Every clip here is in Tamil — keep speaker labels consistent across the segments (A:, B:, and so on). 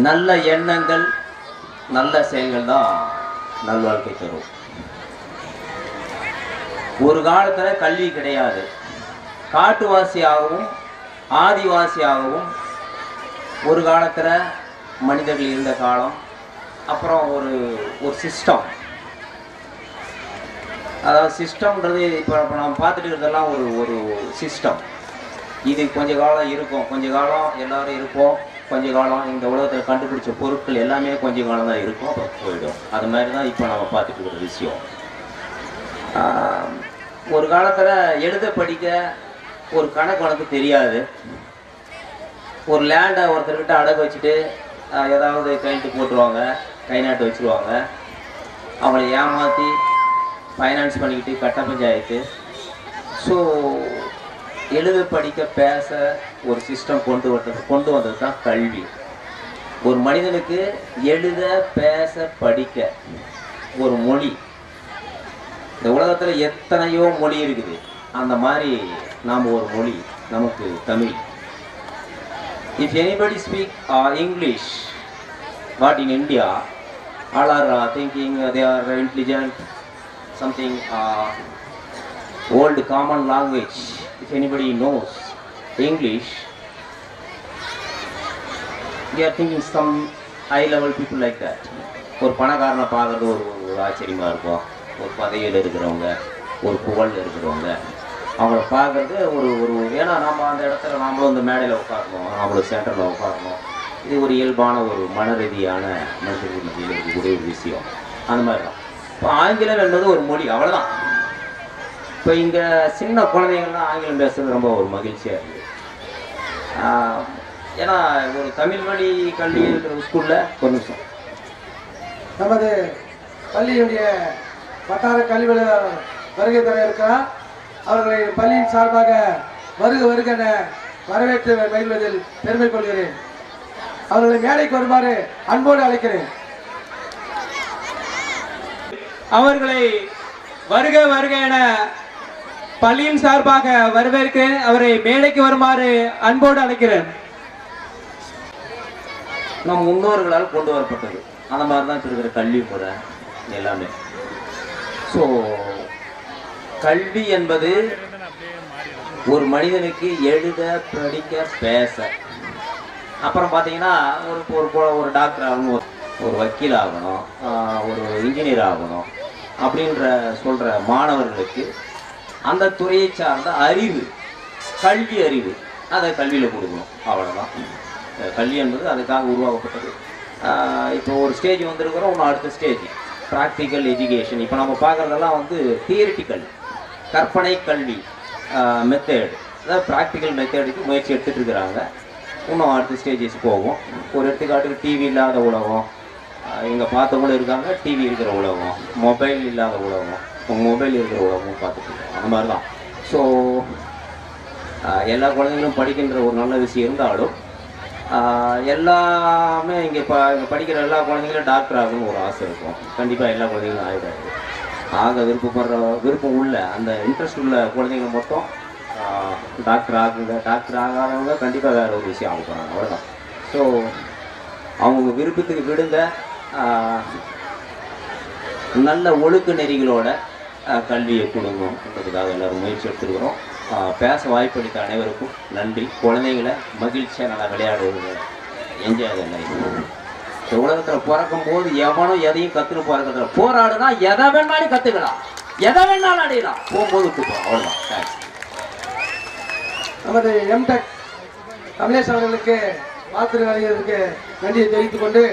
A: நல்ல எண்ணங்கள் நல்ல செயல்கள் தான் நல்வாழ்க்கை தரும். ஒரு காலத்துல கல்வி கிடையாது. காட்டுவாசியாகவும் ஆதிவாசியாகவும் ஒரு காலத்துல மனிதர்கள் இருந்த காலம். அப்புறம் ஒரு சிஸ்டம், அதாவது சிஸ்டம்ன்றது இப்போ நம்ம பார்த்துட்டு இருக்கிறதெல்லாம் ஒரு சிஸ்டம். இது கொஞ்ச காலம் இருக்கும், கொஞ்ச காலம் எல்லாரும் இருப்போம், கொஞ்ச காலம் இந்த உலகத்தில் கண்டுபிடிச்ச பொருட்கள் எல்லாமே கொஞ்ச காலம் தான் இருக்கும், அப்புறம் போயிடும். அது மாதிரி தான் இப்போ நம்ம பார்த்துட்டு இருக்கிற விஷயம். ஒரு காலத்தில் எழுத படிக்க ஒரு கணக்கு உனக்கு தெரியாது. ஒரு லேண்டை ஒருத்தர்கிட்ட அடகு வச்சுட்டு ஏதாவது கையெழுத்து போட்டுருவாங்க, கை நாட்டு வச்சுருவாங்க. அவங்களை ஏமாற்றி ஃபைனான்ஸ் பண்ணிக்கிட்டு கட்ட பஞ்சாயத்து. ஸோ எழுத படிக்க பேச ஒரு சிஸ்டம் கொண்டு வந்தது தான் கல்வி. ஒரு மனிதனுக்கு எழுத பேச படிக்க ஒரு மொழி. இந்த உலகத்தில் எத்தனையோ மொழி இருக்குது, அந்த மாதிரி நாம் ஒரு மொழி, நமக்கு Tamil. If anybody speak English, what in India, all are thinking they are intelligent, something old common language. If anybody knows English, they are thinking some high level people like that. ஒரு பணக்காரனை பார்க்குறது ஒரு ஆச்சரியமாக இருக்கும். ஒரு பதவியில் இருக்கிறவங்க, ஒரு புகழில் இருக்கிறவங்க, அவங்கள பார்க்குறது ஒரு ஏன்னா நம்ம அந்த இடத்துல நாமளும் இந்த மேடையில் உட்காரணும், நம்மளும் சென்டரில் உட்காரணும். இது ஒரு இயல்பான ஒரு மன ரீதியான மனிதர்கள் மத்தியில் இருக்கக்கூடிய ஒரு விஷயம். அந்த மாதிரி தான். இப்போ ஆங்கிலம் என்பது ஒரு மொழி, அவ்வளோதான். இப்போ இங்கே சின்ன குழந்தைங்கள்லாம் ஆங்கிலம் பேசுறது ரொம்ப ஒரு மகிழ்ச்சியாக இருக்குது. ஏன்னா ஒரு தமிழ் வழி கல்வி இருக்கிற ஸ்கூலில் ஒரு நிமிஷம்
B: நமது பள்ளியுடைய வட்டார கல்வி வருகை தர இருக்கிறார். அவர்களை பள்ளியின் சார்பாக வருக என வரவேற்று மகிழ்வதில் பெருமை கொள்கிறேன். அவர்களை மேடைக்கு வருமாறு அன்போடு அழைக்கிறேன்.
C: அவர்களை வருக என பள்ளியின் சார்பாக வரவேற்கிறேன். அவரை மேடைக்கு வருமாறு அன்போடு அழைக்கிறேன்.
A: நம் முன்னோர்களால் கொண்டு வரப்பட்டது. அந்த மாதிரி தான் இருக்கிற கல்வி முறை எல்லாமே. ஸோ கல்வி என்பது ஒரு மனிதனுக்கு எழுத படிக்க பேச, அப்புறம் பார்த்தீங்கன்னா ஒரு டாக்டர் ஆகணும், ஒரு வக்கீல் ஆகணும், ஒரு இன்ஜினியர் ஆகணும் அப்படின்ற சொல்கிற மாணவர்களுக்கு அந்த துறையை சார்ந்த அறிவு, கல்வி அறிவு, அதை கல்வியில் கொடுக்கணும். அவ்வளோதான். கல்வி என்பது அதுக்காக உருவாக்கப்பட்டது. இப்போ ஒரு ஸ்டேஜ் வந்துருக்கிறோம், இன்னும் அடுத்த ஸ்டேஜ் ப்ராக்டிக்கல் எஜுகேஷன். இப்போ நம்ம பார்க்குறதெல்லாம் தியரிட்டிக்கல், கற்பனை கல்வி மெத்தேடு, அதாவது ப்ராக்டிக்கல் மெத்தேடுக்கு முயற்சி எடுத்துகிட்டு இருக்கிறாங்க. இன்னும் அடுத்த ஸ்டேஜஸ் போகும். ஒரு எடுத்துக்காட்டுக்கு டிவி இல்லாத உலகம், இங்கே பார்த்தவங்களும் இருக்காங்க. டிவி இருக்கிற உலகம், மொபைல் இல்லாத உலகம், மொபைல் இருக்கிற உலகம் பார்த்துட்டு இருக்கோம். அந்த மாதிரி தான். ஸோ எல்லா குழந்தைங்களும் படிக்கின்ற ஒரு நல்ல விஷயம் இருந்தாலும் எல்லாமே இங்கே படிக்கிற எல்லா குழந்தைங்களும் டாக்டர் ஆகணும்னு ஒரு ஆசை இருக்கும். கண்டிப்பாக எல்லா குழந்தைங்களும் ஆகிடாது. விருப்பம் உள்ள அந்த இன்ட்ரெஸ்ட் உள்ள குழந்தைங்க மட்டும் டாக்டர் ஆகுங்க. டாக்டர் ஆகாதவங்க கண்டிப்பாக வேறு ஒரு விஷயம் ஆக போகிறாங்க. அவ்வளோதான். ஸோ அவங்க விருப்பத்துக்கு விடுங்க. நல்ல ஒழுக்க நெறிகளோட கல்வியை கொடுங்கன்றதுக்காக எல்லோரும் முயற்சி எடுத்துருக்கிறோம். பேச வாய்ப்பளித்த அனைவருக்கும் நன்றி. குழந்தைங்களை மகிழ்ச்சியாக நல்லா விளையாடுவதுங்க, என்ஜாய் லைஃப். இந்த உலகத்தில் பிறக்கும் போது எவனும் எதையும் கற்றுன்னு பிறக்கிறதுல போராடுனா எதை வேணாலும் கற்றுக்கலாம், எதை வேணாலும் அடையலாம். போகும்போது விட்டுப்போம். அவ்வளோதான். தேங்க்ஸ்.
B: நமது எம்டெக் கமலேஷ் அவர்களுக்கு வாழ்த்து வருகிறதுக்கு நன்றியை தெரிவித்துக் கொண்டு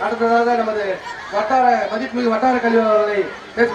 B: அடுத்ததாக நமது வட்டார மதிப்புமிகு வட்டார கல்வி அவர்களை பேச